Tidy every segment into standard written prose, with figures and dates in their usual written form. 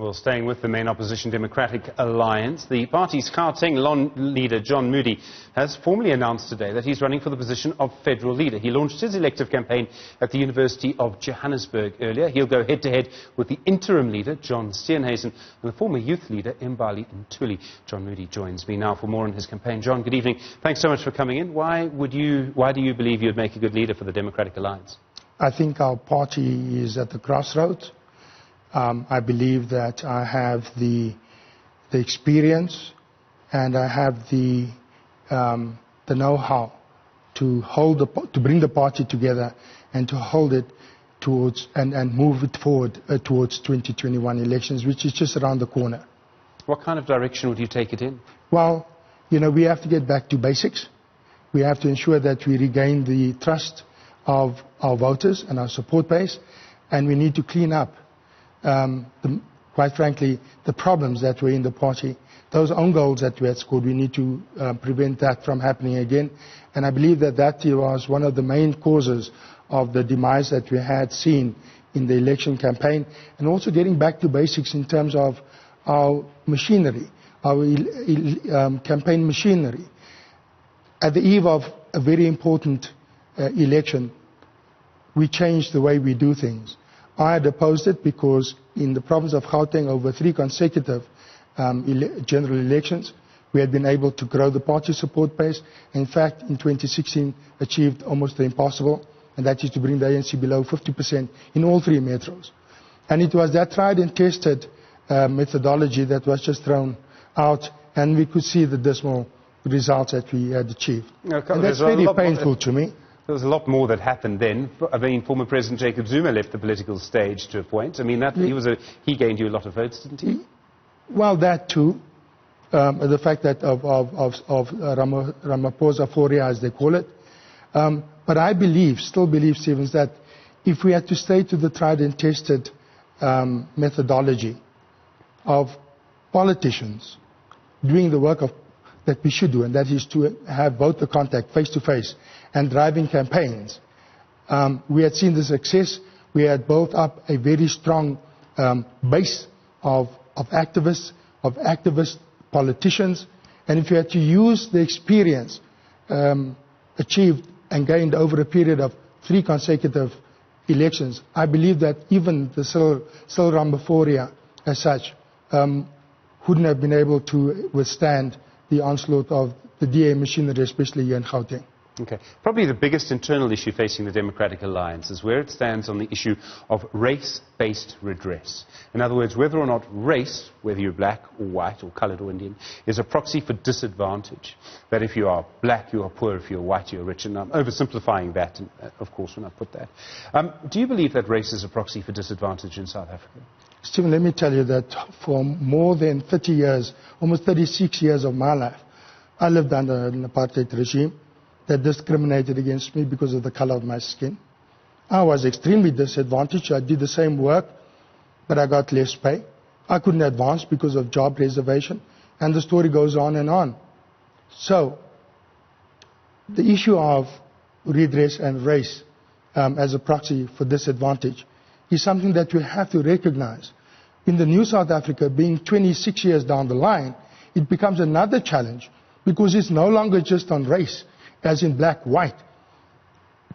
Well, staying with the main opposition Democratic Alliance, the party's Gauteng leader, John Moodey, has formally announced today that he's running for the position of federal leader. He launched his elective campaign at the University of Johannesburg earlier. He'll go head-to-head with the interim leader, John Steenhuisen, and the former youth leader, Mbali Ntuli. John Moodey joins me now for more on his campaign. John, good evening. Thanks so much for coming in. Why do you believe you'd make a good leader for the Democratic Alliance? I think our party is at the crossroads. I believe that I have the experience and I have the know-how to bring the party together and to hold it towards and move it forward towards 2021 elections, which is just around the corner. What kind of direction would you take it in? Well, we have to get back to basics. We have to ensure that we regain the trust of our voters and our support base, and we need to clean up quite frankly, the problems that were in the party. Those own goals that we had scored, we need to prevent that from happening again. And I believe that was one of the main causes of the demise that we had seen in the election campaign, and also getting back to basics in terms of our machinery, our campaign machinery. At the eve of a very important election, we changed the way we do things. I had opposed it because in the province of Gauteng, over 3 consecutive general elections, we had been able to grow the party support base. In fact, in 2016, achieved almost the impossible, and that is to bring the ANC below 50% in all 3 metros. And it was that tried and tested methodology that was just thrown out, and we could see the dismal results that we had achieved. And that's very painful to me. There was a lot more that happened then. I mean, former President Jacob Zuma left the political stage to a point. I mean, he gained you a lot of votes, didn't he? Well, that too. The fact that of Ramaphosa, as they call it. But I still believe, Stevens, that if we had to stay to the tried and tested methodology of politicians doing the work that we should do, and that is to have voter contact face-to-face and driving campaigns. We had seen the success. We had built up a very strong base of activists, activist politicians, and if you had to use the experience achieved and gained over a period of 3 consecutive elections, I believe that even the Cyril Ramaphosa as such wouldn't have been able to withstand the onslaught of the DA machinery, especially here in Gauteng. Okay. Probably the biggest internal issue facing the Democratic Alliance is where it stands on the issue of race-based redress. In other words, whether or not race, whether you're black or white or coloured or Indian, is a proxy for disadvantage. That if you are black, you are poor, if you're white, you're rich. And I'm oversimplifying that, of course, when I put that. Do you believe that race is a proxy for disadvantage in South Africa? Stephen, let me tell you that for more than 30 years, almost 36 years of my life, I lived under an apartheid regime that discriminated against me because of the color of my skin. I was extremely disadvantaged. I did the same work, but I got less pay. I couldn't advance because of job reservation, and the story goes on and on. So, the issue of redress and race as a proxy for disadvantage is something that we have to recognize. In the new South Africa, being 26 years down the line, it becomes another challenge because it's no longer just on race, as in black, white.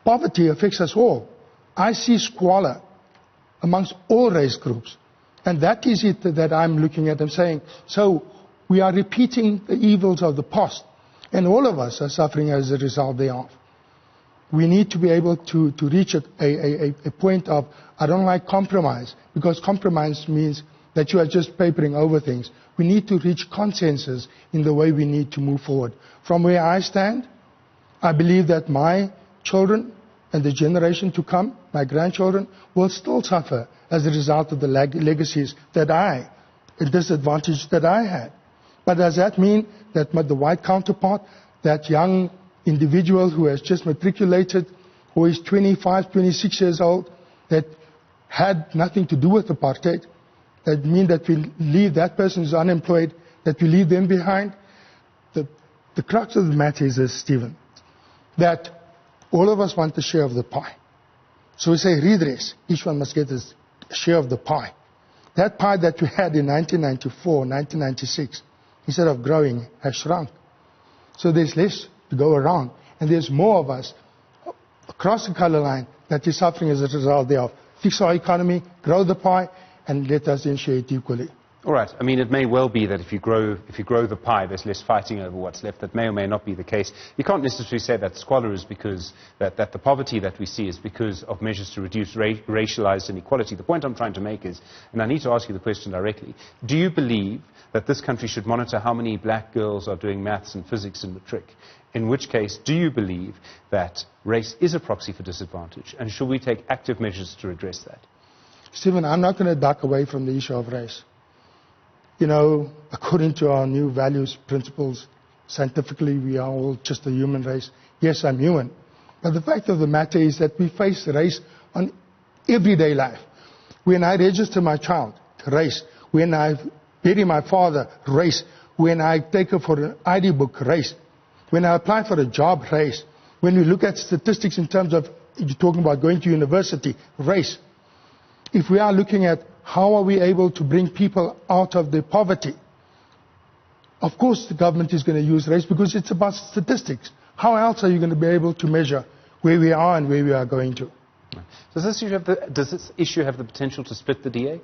Poverty affects us all. I see squalor amongst all race groups. And that is it that I'm looking at and saying, so we are repeating the evils of the past, and all of us are suffering as a result thereof. We need to be able to reach a point of, I don't like compromise, because compromise means that you are just papering over things. We need to reach consensus in the way we need to move forward. From where I stand, I believe that my children and the generation to come, my grandchildren, will still suffer as a result of the legacies that the disadvantage that I had. But does that mean that the white counterpart, that young individual who has just matriculated, who is 25, 26 years old, that had nothing to do with apartheid, that mean that we leave that person who's unemployed, that we leave them behind? The crux of the matter is this, Stephen, that all of us want a share of the pie. So we say redress, each one must get a share of the pie. That pie that we had in 1994, 1996, instead of growing, has shrunk. So there's less to go around. And there's more of us across the colour line that is suffering as a result thereof. Fix our economy, grow the pie, and let us then share it equally. All right. I mean, it may well be that if you grow the pie, there's less fighting over what's left. That may or may not be the case. You can't necessarily say that squalor is because that the poverty that we see is because of measures to reduce racialized inequality. The point I'm trying to make is, and I need to ask you the question directly, do you believe that this country should monitor how many black girls are doing maths and physics in matric? In which case, do you believe that race is a proxy for disadvantage? And should we take active measures to address that? Stephen, I'm not going to duck away from the issue of race. You know, according to our new values, principles, scientifically, we are all just a human race. Yes, I'm human. But the fact of the matter is that we face race on everyday life. When I register my child, race. When I bury my father, race. When I take her for an ID book, race. When I apply for a job, race. When we look at statistics in terms of, you're talking about going to university, race. If we are looking at how are we able to bring people out of their poverty, of course the government is going to use race because it's about statistics. How else are you going to be able to measure where we are and where we are going to? Does this issue have the potential to split the DA?